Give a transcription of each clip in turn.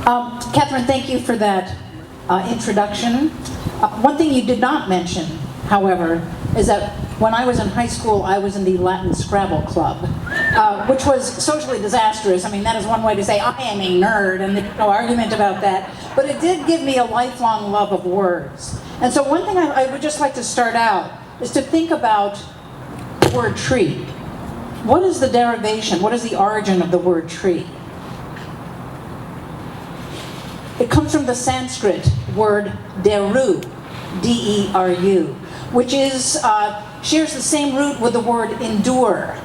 Catherine, thank you for that introduction. One thing you did not mention, however, is that when I was in high school, I was in the Latin Scrabble Club, which was socially disastrous. I mean, that is one way to say I am a nerd, and there's no argument about that. But it did give me a lifelong love of words. And so one thing I would just like to start out is to think about the word tree. What is the derivation? What is the origin of the word tree? It comes from the Sanskrit word deru, D-E-R-U, which is, shares the same root with the word endure,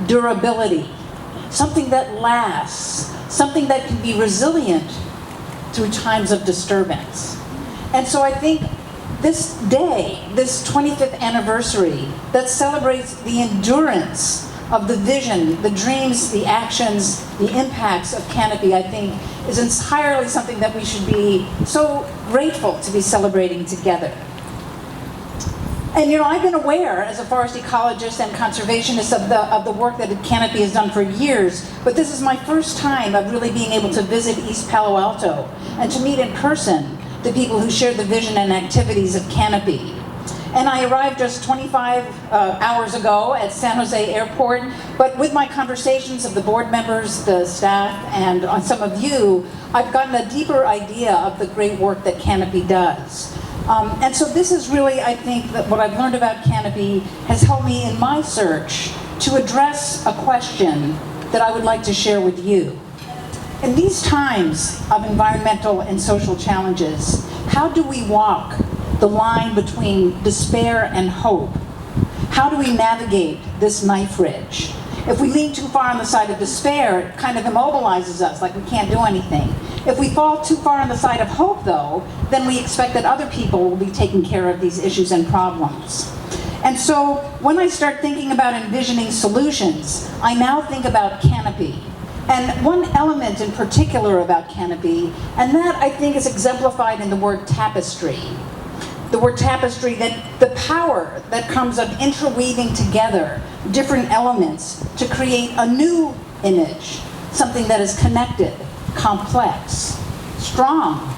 durability, something that lasts, something that can be resilient through times of disturbance. And so I think this day, this 25th anniversary, that celebrates the endurance of the vision, the dreams, the actions, the impacts of Canopy, I think, is entirely something that we should be so grateful to be celebrating together. And you know, I've been aware as a forest ecologist and conservationist of the work that Canopy has done for years, but this is my first time of really being able to visit East Palo Alto and to meet in person the people who share the vision and activities of Canopy. And I arrived just 25 hours ago at San Jose Airport, but with my conversations of the board members, the staff, and on some of you, I've gotten a deeper idea of the great work that Canopy does. And so this is really, I think, that what I've learned about Canopy has helped me in my search to address a question that I would like to share with you. In these times of environmental and social challenges, how do we walk the line between despair and hope? How do we navigate this knife ridge? If we lean too far on the side of despair, it kind of immobilizes us, like we can't do anything. If we fall too far on the side of hope, though, then we expect that other people will be taking care of these issues and problems. And so when I start thinking about envisioning solutions, I now think about Canopy. And one element in particular about Canopy, and that I think is exemplified in the word tapestry. The word tapestry, that the power that comes of interweaving together different elements to create a new image, something that is connected, complex, strong,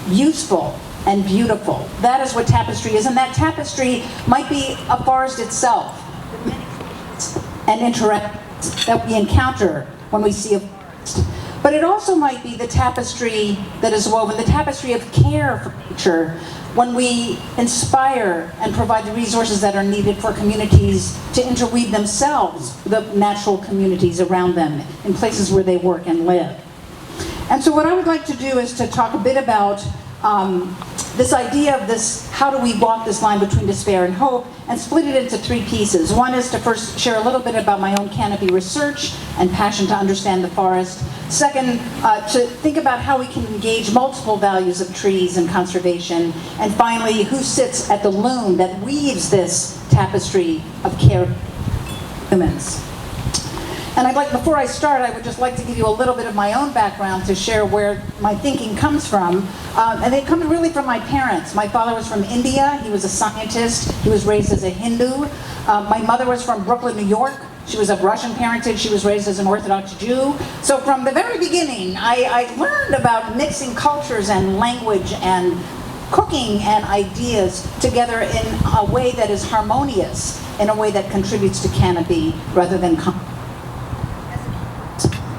useful, and beautiful. That is what tapestry is, and that tapestry might be a forest itself, and interactions that we encounter when we see a forest. But it also might be the tapestry that is woven, the tapestry of care for nature, when we inspire and provide the resources that are needed for communities to interweave themselves with the natural communities around them in places where they work and live. And so what I would like to do is to talk a bit about this idea of this, how do we walk this line between despair and hope, and split it into three pieces. One is to first share a little bit about my own Canopy research and passion to understand the forest. Second, to think about how we can engage multiple values of trees and conservation. And finally, who sits at the loom that weaves this tapestry of care for humans. And I'd like, before I start, I would just like to give you a little bit of my own background to share where my thinking comes from. And it comes really from my parents. My father was from India. He was a scientist. He was raised as a Hindu. My mother was from Brooklyn, New York. She was of Russian parentage. She was raised as an Orthodox Jew. So from the very beginning, I learned about mixing cultures and language and cooking and ideas together in a way that is harmonious, in a way that contributes to Canopy rather than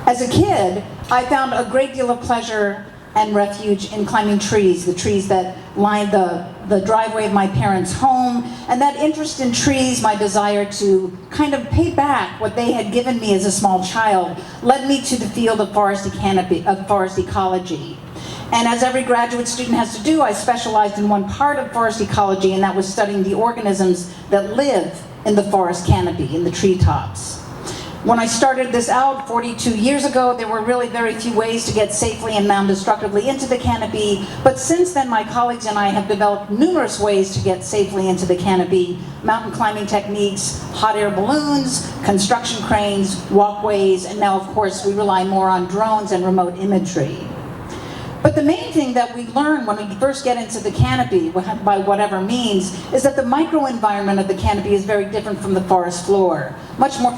As a kid, I found a great deal of pleasure and refuge in climbing trees, the trees that lined the driveway of my parents' home, and that interest in trees, my desire to kind of pay back what they had given me as a small child, led me to the field of forest ecology. And as every graduate student has to do, I specialized in one part of forest ecology, and that was studying the organisms that live in the forest canopy, in the treetops. When I started this out 42 years ago, there were really very few ways to get safely and non-destructively into the canopy, but since then my colleagues and I have developed numerous ways to get safely into the canopy: mountain climbing techniques, hot air balloons, construction cranes, walkways, and now of course we rely more on drones and remote imagery. But the main thing that we learn when we first get into the canopy, by whatever means, is that the microenvironment of the canopy is very different from the forest floor. Much more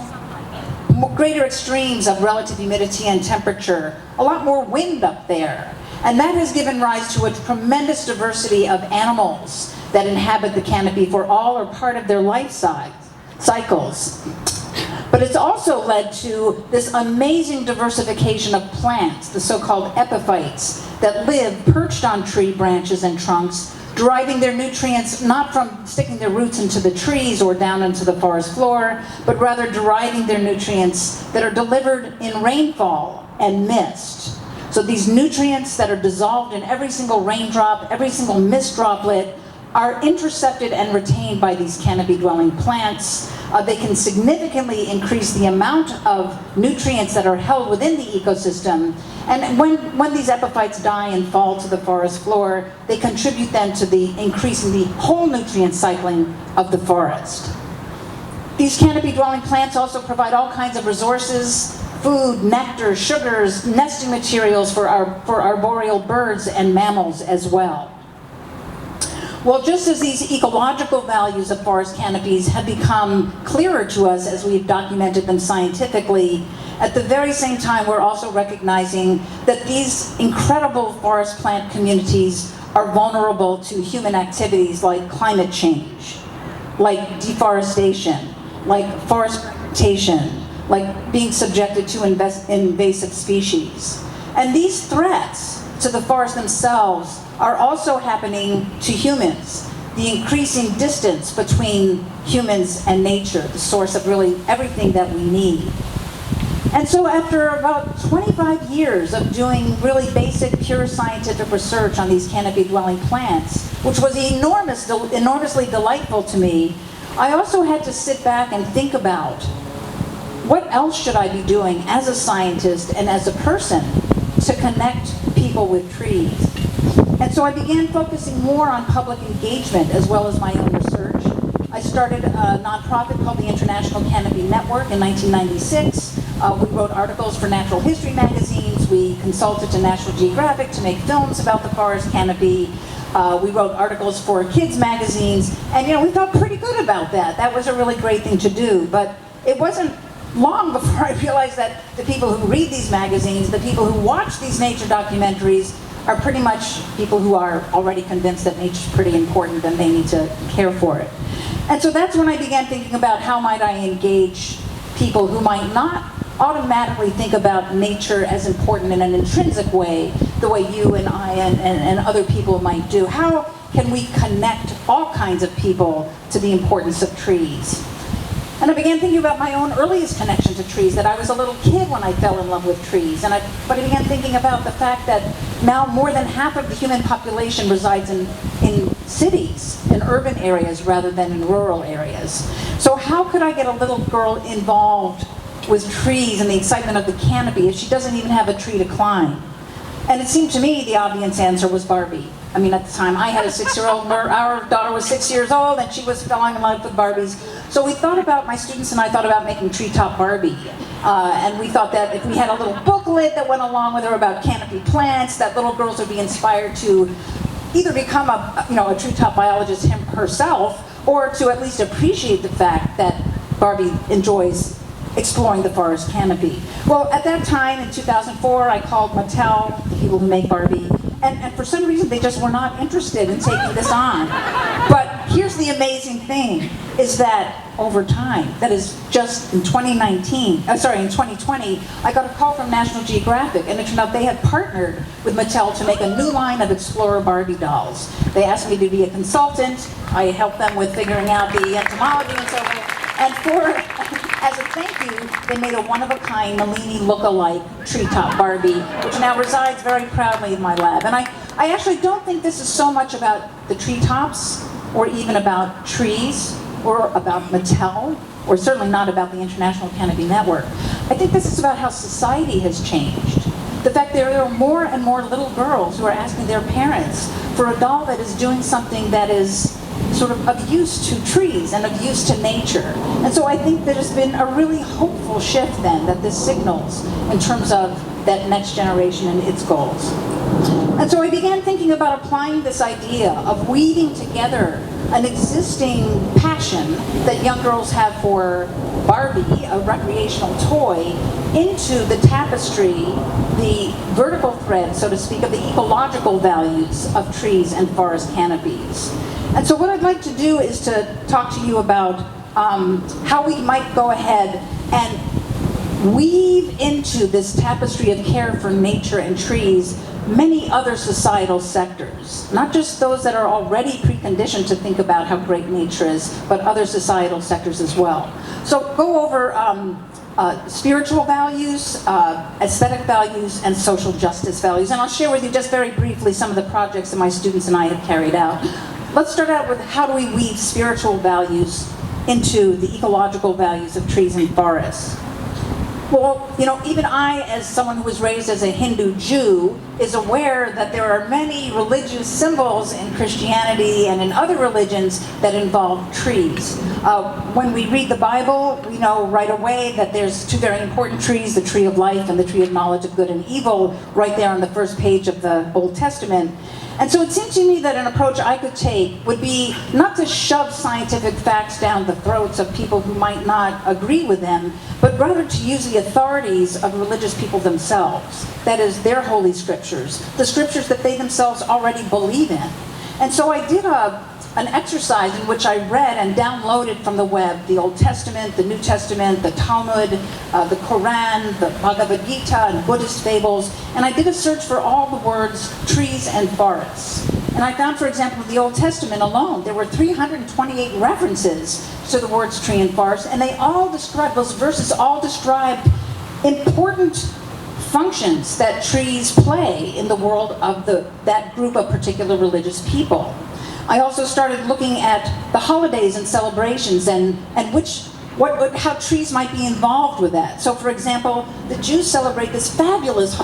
greater extremes of relative humidity and temperature, a lot more wind up there. And that has given rise to a tremendous diversity of animals that inhabit the canopy for all or part of their life cycles. But it's also led to this amazing diversification of plants, the so-called epiphytes, that live perched on tree branches and trunks, deriving their nutrients not from sticking their roots into the trees or down into the forest floor, but rather deriving their nutrients that are delivered in rainfall and mist. So these nutrients that are dissolved in every single raindrop, every single mist droplet, are intercepted and retained by these canopy-dwelling plants. They can significantly increase the amount of nutrients that are held within the ecosystem. And when these epiphytes die and fall to the forest floor, they contribute then to the increasing the whole nutrient cycling of the forest. These canopy-dwelling plants also provide all kinds of resources: food, nectar, sugars, nesting materials for arboreal birds and mammals as well. Well, just as these ecological values of forest canopies have become clearer to us as we've documented them scientifically, at the very same time we're also recognizing that these incredible forest plant communities are vulnerable to human activities like climate change, like deforestation, like forest fragmentation, like being subjected to invasive species. And these threats to the forests themselves are also happening to humans. The increasing distance between humans and nature, the source of really everything that we need. And so after about 25 years of doing really basic, pure scientific research on these canopy-dwelling plants, which was enormously delightful to me, I also had to sit back and think about what else should I be doing as a scientist and as a person to connect people with trees. And so I began focusing more on public engagement as well as my own research. I started a nonprofit called the International Canopy Network in 1996. We wrote articles for natural history magazines. We consulted to National Geographic to make films about the forest canopy. We wrote articles for kids magazines. And we felt pretty good about that. That was a really great thing to do. But it wasn't long before I realized that the people who read these magazines, the people who watch these nature documentaries, are pretty much people who are already convinced that nature's pretty important and they need to care for it. And so that's when I began thinking about how might I engage people who might not automatically think about nature as important in an intrinsic way, the way you and I and other people might do. How can we connect all kinds of people to the importance of trees? And I began thinking about my own earliest connection to trees, that I was a little kid when I fell in love with trees. But I began thinking about the fact that now more than half of the human population resides in cities, in urban areas, rather than in rural areas. So how could I get a little girl involved with trees and the excitement of the canopy if she doesn't even have a tree to climb? And it seemed to me the obvious answer was Barbie. I mean, at the time, I had a 6-year-old, our daughter was 6 years old, and she was falling in love with Barbies. So we thought about, my students and I thought about making Treetop Barbie. And we thought that if we had a little booklet that went along with her about canopy plants, that little girls would be inspired to either become a treetop biologist herself, or to at least appreciate the fact that Barbie enjoys exploring the forest canopy. Well, at that time, in 2004, I called Mattel, the people who make Barbie, and for some reason they just were not interested in taking this on. But here's the amazing thing, is that over time, that is just in 2020, I got a call from National Geographic, and it turned out they had partnered with Mattel to make a new line of Explorer Barbie dolls. They asked me to be a consultant. I helped them with figuring out the entomology and so forth. And as a thank you, they made a one-of-a-kind Nalini look-alike Treetop Barbie, which now resides very proudly in my lab. And I actually don't think this is so much about the treetops, or even about trees, or about Mattel, or certainly not about the International Canopy Network. I think this is about how society has changed. The fact that there are more and more little girls who are asking their parents for a doll that is doing something that is sort of use to trees and of use to nature. And so I think there's been a really hopeful shift then that this signals in terms of that next generation and its goals. And so I began thinking about applying this idea of weaving together an existing passion that young girls have for Barbie, a recreational toy, into the tapestry, the vertical thread, so to speak, of the ecological values of trees and forest canopies. And so what I'd like to do is to talk to you about how we might go ahead and weave into this tapestry of care for nature and trees many other societal sectors, not just those that are already preconditioned to think about how great nature is, but other societal sectors as well. So go over spiritual values, aesthetic values, and social justice values. And I'll share with you just very briefly some of the projects that my students and I have carried out. Let's start out with how do we weave spiritual values into the ecological values of trees and forests. Well, you know, even I, as someone who was raised as a Hindu Jew, is aware that there are many religious symbols in Christianity and in other religions that involve trees. When we read the Bible, we know right away that there's two very important trees, the tree of life and the tree of knowledge of good and evil, right there on the first page of the Old Testament. And so it seemed to me that an approach I could take would be not to shove scientific facts down the throats of people who might not agree with them, but rather to use the authorities of religious people themselves. That is, their holy scriptures, the scriptures that they themselves already believe in. And so I did an exercise in which I read and downloaded from the web the Old Testament, the New Testament, the Talmud, the Quran, the Bhagavad Gita, and Buddhist fables, and I did a search for all the words trees and forests. And I found, for example, the Old Testament alone, there were 328 references to the words tree and forest, and they all describe, those verses all describe important functions that trees play in the world of that group of particular religious people. I also started looking at the holidays and celebrations and how trees might be involved with that. So, for example, the Jews celebrate this fabulous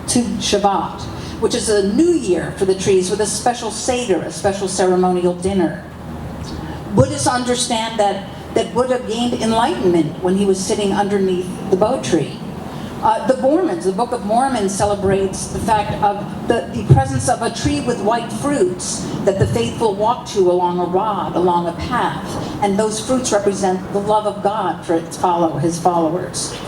Tu Shabbat, which is a new year for the trees with a special Seder, a special ceremonial dinner. Buddhists understand that Buddha gained enlightenment when he was sitting underneath the Bo tree. The Mormons, the Book of Mormon, celebrates the fact of the presence of a tree with white fruits that the faithful walk to along a rod, along a path, and those fruits represent the love of God for his followers.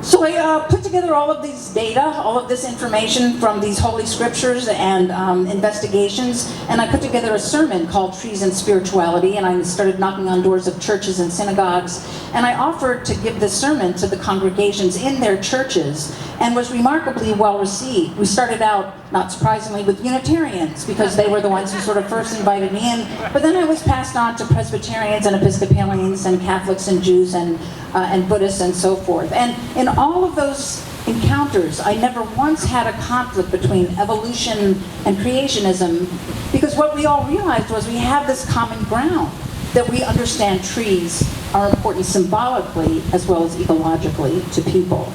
So I put together all of these data, all of this information from these holy scriptures and investigations, and I put together a sermon called Trees and Spirituality, and I started knocking on doors of churches and synagogues, and I offered to give this sermon to the congregations in their churches, and was remarkably well received. We started out, not surprisingly, with Unitarians, because they were the ones who sort of first invited me in, but then I was passed on to Presbyterians and Episcopalians and Catholics and Jews and Buddhists and so forth. And in all of those encounters, I never once had a conflict between evolution and creationism, because what we all realized was we have this common ground, that we understand trees are important symbolically as well as ecologically to people.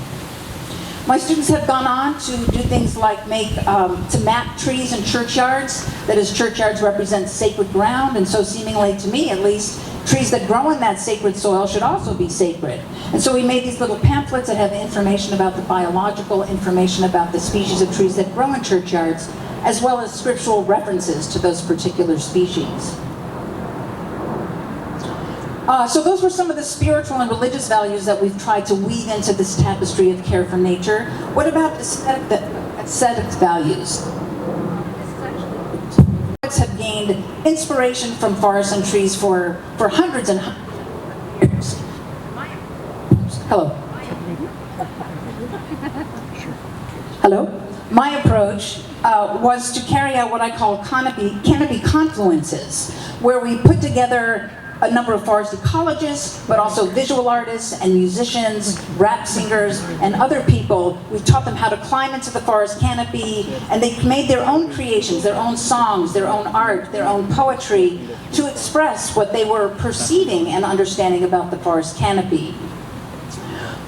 My students have gone on to do things like to map trees in churchyards. That is, churchyards represent sacred ground, and so seemingly to me at least, trees that grow in that sacred soil should also be sacred. And so we made these little pamphlets that have information about the biological, information about the species of trees that grow in churchyards, as well as scriptural references to those particular species. So those were some of the spiritual and religious values that we've tried to weave into this tapestry of care for nature. What about aesthetic values? Have gained inspiration from forests and trees for hundreds and hundreds of years. Hello. Hello. My approach was to carry out what I call canopy confluences, where we put together a number of forest ecologists, but also visual artists and musicians, rap singers, and other people. We taught them how to climb into the forest canopy, and they made their own creations, their own songs, their own art, their own poetry, to express what they were perceiving and understanding about the forest canopy.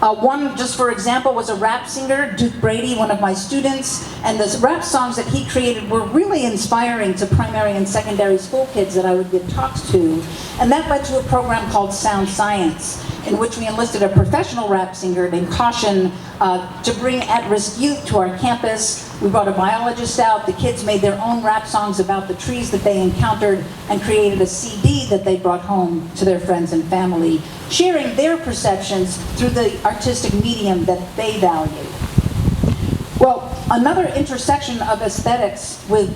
One, just for example, was a rap singer, Duke Brady, one of my students, and the rap songs that he created were really inspiring to primary and secondary school kids that I would give talks to, and that led to a program called Sound Science. in which we enlisted a professional rap singer named Caution to bring at-risk youth to our campus. We brought a biologist out. The kids made their own rap songs about the trees that they encountered and created a CD that they brought home to their friends and family, sharing their perceptions through the artistic medium that they value. Well, another intersection of aesthetics with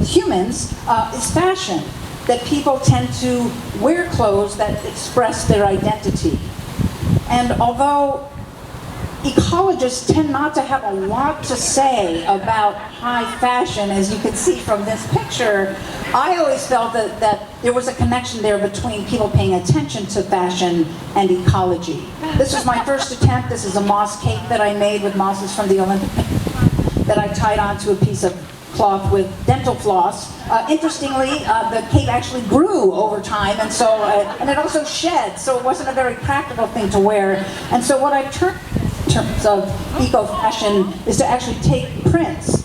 humans is fashion, that people tend to wear clothes that express their identity. And although ecologists tend not to have a lot to say about high fashion, as you can see from this picture, I always felt that there was a connection there between people paying attention to fashion and ecology. This was my first attempt. This is a moss cake that I made with mosses from the Olympic that I tied onto a piece of cloth with dental floss. Interestingly, the cape actually grew over time, and so and it also shed, so it wasn't a very practical thing to wear. And so what I've turned in terms of eco-fashion is to actually take prints,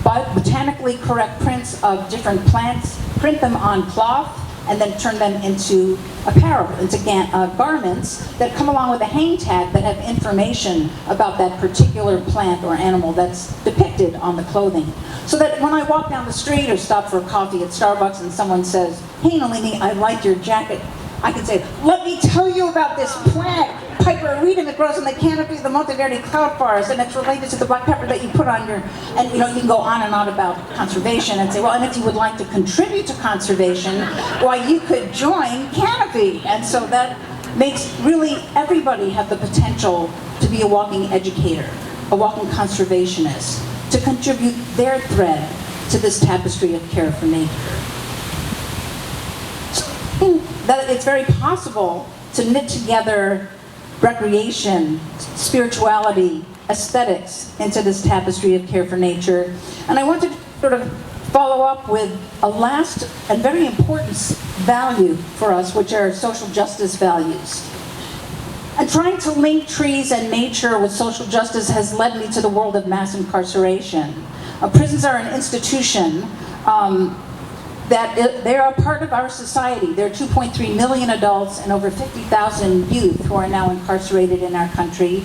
botanically correct prints of different plants, print them on cloth, and then turn them into apparel, into garments that come along with a hang tag that have information about that particular plant or animal that's depicted on the clothing. So that when I walk down the street or stop for a coffee at Starbucks and someone says, "Hey Nalini, I like your jacket," I can say, "Let me tell you about this plant, Piperita, that grows in the canopy of the Monteverde cloud forest, and it's related to the black pepper that you put on your," and you can go on and on about conservation and say, well, and if you would like to contribute to conservation, why, you could join Canopy. And so that makes really everybody have the potential to be a walking educator, a walking conservationist, to contribute their thread to this tapestry of care for nature. So that it's very possible to knit together recreation, spirituality, aesthetics into this tapestry of care for nature. And I want to sort of follow up with a last and very important value for us, which are social justice values. And trying to link trees and nature with social justice has led me to the world of mass incarceration. Prisons are an institution that they are a part of our society. There are 2.3 million adults and over 50,000 youth who are now incarcerated in our country.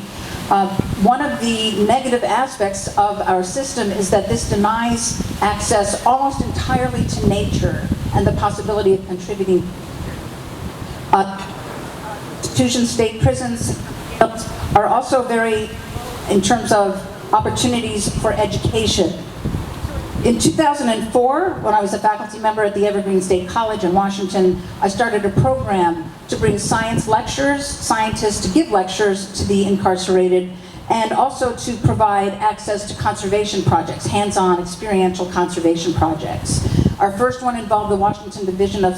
One of the negative aspects of our system is that this denies access almost entirely to nature and the possibility of contributing. Institutions, state prisons are also very, in terms of opportunities for education. In 2004, when I was a faculty member at the Evergreen State College in Washington, I started a program to bring science lectures, scientists to give lectures to the incarcerated, and also to provide access to conservation projects, hands-on experiential conservation projects. Our first one involved the Washington Division of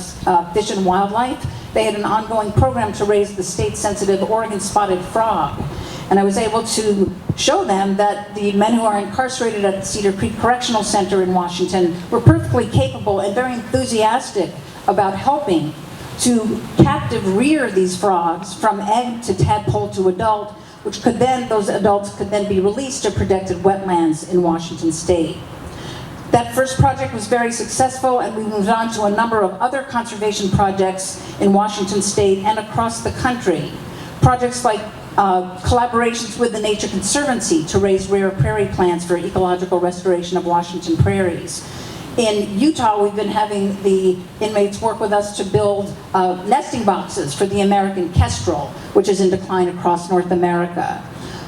Fish and Wildlife. They had an ongoing program to raise the state-sensitive Oregon spotted frog. And I was able to show them that the men who are incarcerated at the Cedar Creek Correctional Center in Washington were perfectly capable and very enthusiastic about helping to captive rear these frogs from egg to tadpole to adult, which could then, those adults could then be released to protected wetlands in Washington State. That first project was very successful, and we moved on to a number of other conservation projects in Washington State and across the country. Projects like collaborations with the Nature Conservancy to raise rare prairie plants for ecological restoration of Washington prairies. In Utah, we've been having the inmates work with us to build nesting boxes for the American kestrel, which is in decline across North America.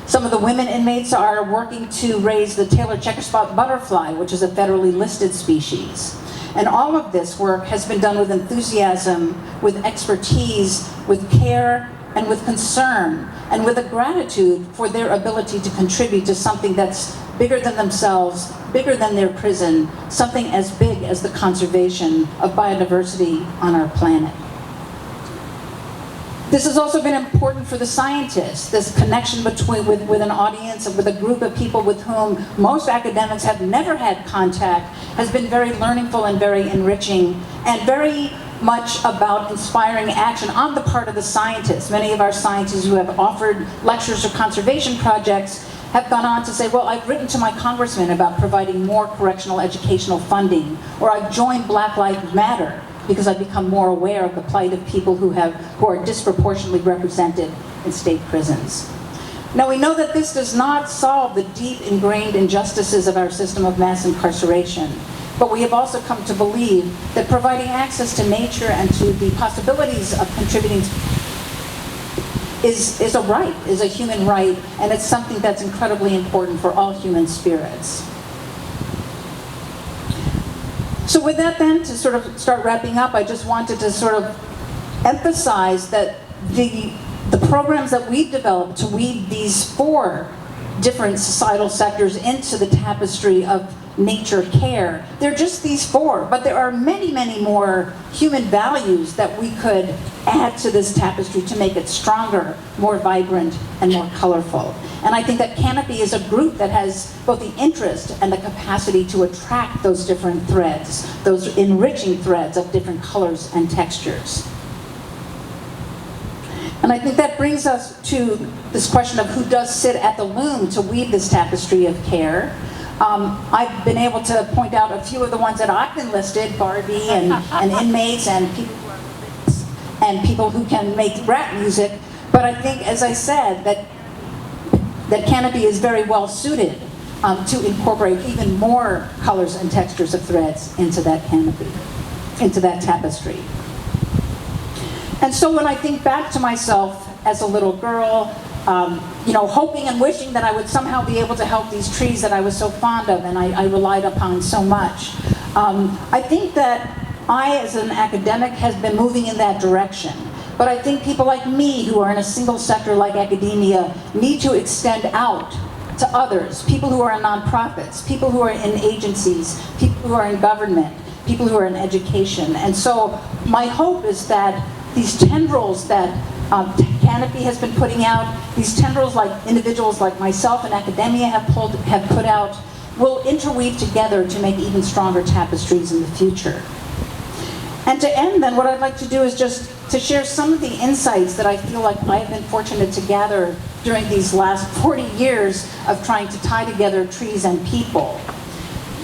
Some of the women inmates are working to raise the Taylor checkerspot butterfly, which is a federally listed species. And all of this work has been done with enthusiasm, with expertise, with care, and with concern, and with a gratitude for their ability to contribute to something that's bigger than themselves, bigger than their prison, something as big as the conservation of biodiversity on our planet. This has also been important for the scientists, this connection between with an audience and with a group of people with whom most academics have never had contact has been very learningful and very enriching, and very much about inspiring action on the part of the scientists. Many of our scientists who have offered lectures or conservation projects have gone on to say, well, I've written to my congressman about providing more correctional educational funding, or I've joined Black Lives Matter, because I've become more aware of the plight of people who are disproportionately represented in state prisons. Now, we know that this does not solve the deep ingrained injustices of our system of mass incarceration, but we have also come to believe that providing access to nature and to the possibilities of contributing is a right, is a human right, and it's something that's incredibly important for all human spirits. So with that then, to sort of start wrapping up, I just wanted to sort of emphasize that the programs that we've developed to weave these 4 different societal sectors into the tapestry of nature care, they're just these 4, but there are many, many more human values that we could add to this tapestry to make it stronger, more vibrant, and more colorful. And I think that Canopy is a group that has both the interest and the capacity to attract those different threads, those enriching threads of different colors and textures. And I think that brings us to this question of who does sit at the loom to weave this tapestry of care. I've been able to point out a few of the ones that I've enlisted, Barbie and inmates and people who can make rap music. But I think, as I said, that Canopy is very well suited to incorporate even more colors and textures of threads into that canopy, into that tapestry. And so when I think back to myself as a little girl, hoping and wishing that I would somehow be able to help these trees that I was so fond of and I relied upon so much, I think that I, as an academic, has been moving in that direction. But I think people like me, who are in a single sector like academia, need to extend out to others, people who are in nonprofits, people who are in agencies, people who are in government, people who are in education. And so my hope is that these tendrils that Canopy has been putting out, these tendrils like individuals like myself and academia have put out, will interweave together to make even stronger tapestries in the future. And to end then, what I'd like to do is just to share some of the insights that I feel like I have been fortunate to gather during these last 40 years of trying to tie together trees and people.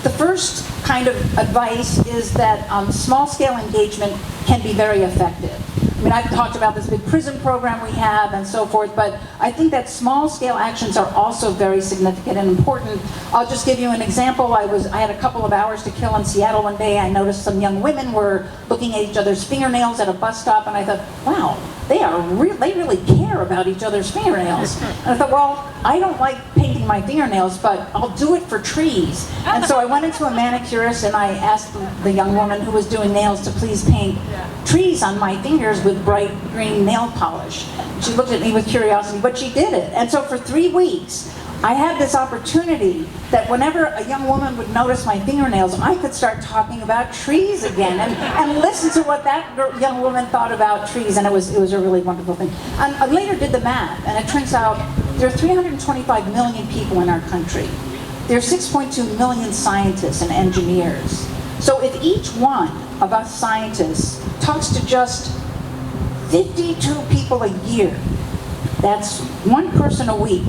The first kind of advice is that small-scale engagement can be very effective. I mean, I've talked about this big prison program we have and so forth, but I think that small-scale actions are also very significant and important. I'll just give you an example. I had a couple of hours to kill in Seattle one day. I noticed some young women were looking at each other's fingernails at a bus stop, and I thought, wow, they really care about each other's fingernails. And I thought, well, I don't like painting my fingernails, but I'll do it for trees. And so I went into a manicurist and I asked the young woman who was doing nails to please paint trees on my fingers with bright green nail polish. She looked at me with curiosity, but she did it. And so for 3 weeks, I had this opportunity that whenever a young woman would notice my fingernails, I could start talking about trees again and listen to what that young woman thought about trees, and it was a really wonderful thing. And I later did the math, and it turns out there are 325 million people in our country. There are 6.2 million scientists and engineers. So if each one of us scientists talks to just 52 people a year, that's one person a week,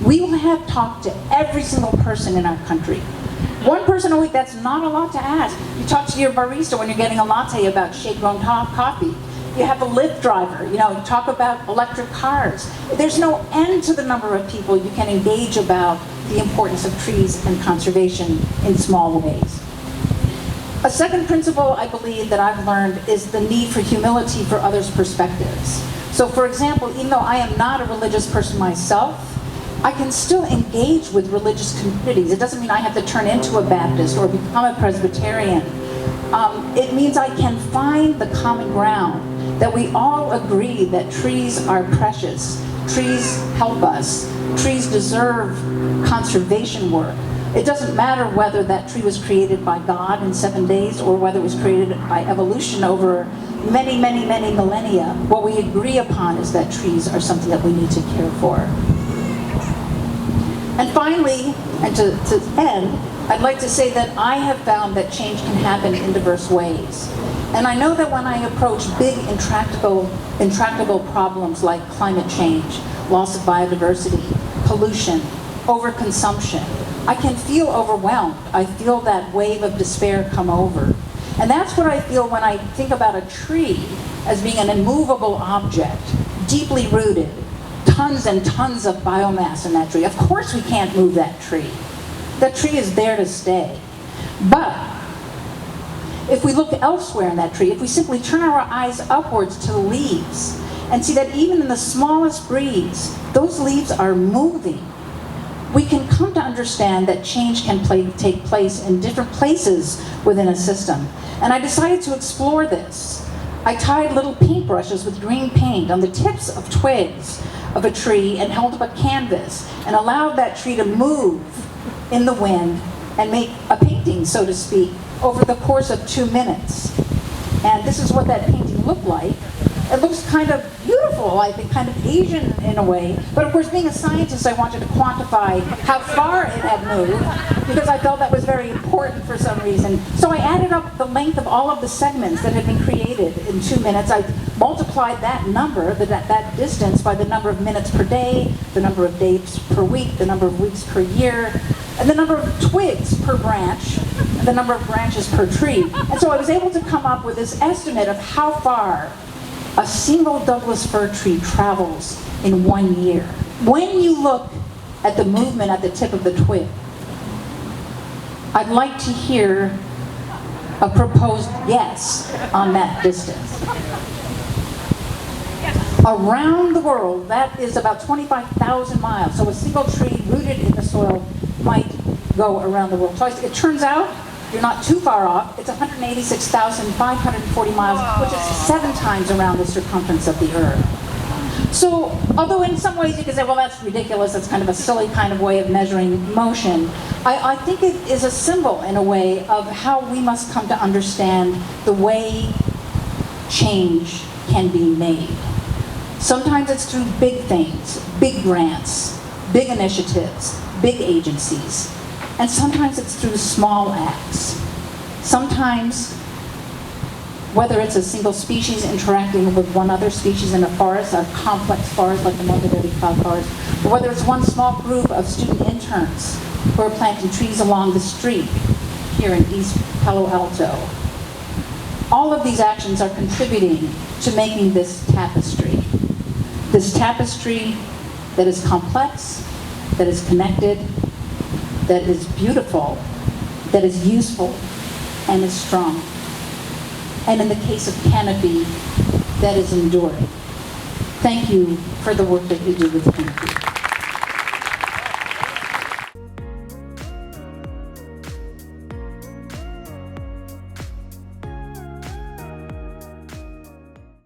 we will have talked to every single person in our country. One person a week, that's not a lot to ask. You talk to your barista when you're getting a latte about shake-grown coffee. You have a Lyft driver, you talk about electric cars. There's no end to the number of people you can engage about the importance of trees and conservation in small ways. A second principle I believe that I've learned is the need for humility for others' perspectives. So for example, even though I am not a religious person myself, I can still engage with religious communities. It doesn't mean I have to turn into a Baptist or become a Presbyterian. It means I can find the common ground, that we all agree that trees are precious, trees help us, trees deserve conservation work. It doesn't matter whether that tree was created by God in 7 days or whether it was created by evolution over many, many, many millennia. What we agree upon is that trees are something that we need to care for. And finally, and to end, I'd like to say that I have found that change can happen in diverse ways. And I know that when I approach big, intractable problems like climate change, loss of biodiversity, pollution, overconsumption, I can feel overwhelmed. I feel that wave of despair come over. And that's what I feel when I think about a tree as being an immovable object, deeply rooted, tons and tons of biomass in that tree. Of course we can't move that tree. That tree is there to stay. But if we look elsewhere in that tree, if we simply turn our eyes upwards to the leaves and see that even in the smallest breeze, those leaves are moving, we can come to understand that change can take place in different places within a system. And I decided to explore this. I tied little paintbrushes with green paint on the tips of twigs of a tree and held up a canvas and allowed that tree to move in the wind and make a painting, so to speak, over the course of 2 minutes. And this is what that painting looked like. It looks kind of beautiful, I think, kind of Asian in a way. But of course, being a scientist, I wanted to quantify how far it had moved, because I felt that was very important for some reason. So I added up the length of all of the segments that had been created in 2 minutes. I multiplied that number, that distance, by the number of minutes per day, the number of days per week, the number of weeks per year, and the number of twigs per branch, and the number of branches per tree. And so I was able to come up with this estimate of how far a single Douglas fir tree travels in 1 year. When you look at the movement at the tip of the twig, I'd like to hear a proposed guess on that distance. Around the world, that is about 25,000 miles. So a single tree rooted in the soil might go around the world. So it turns out you're not too far off. It's 186,540 miles, which is 7 times around the circumference of the Earth. So, although in some ways you could say, well, that's ridiculous, that's kind of a silly kind of way of measuring motion, I think it is a symbol, in a way, of how we must come to understand the way change can be made. Sometimes it's through big things, big grants, big initiatives, big agencies. And sometimes it's through small acts. Sometimes, whether it's a single species interacting with one other species in a forest, a complex forest like the Montevideo cloud forest, or whether it's one small group of student interns who are planting trees along the street here in East Palo Alto. All of these actions are contributing to making this tapestry. This tapestry that is complex, that is connected, that is beautiful, that is useful, and is strong. And in the case of Canopy, that is enduring. Thank you for the work that you do with Canopy.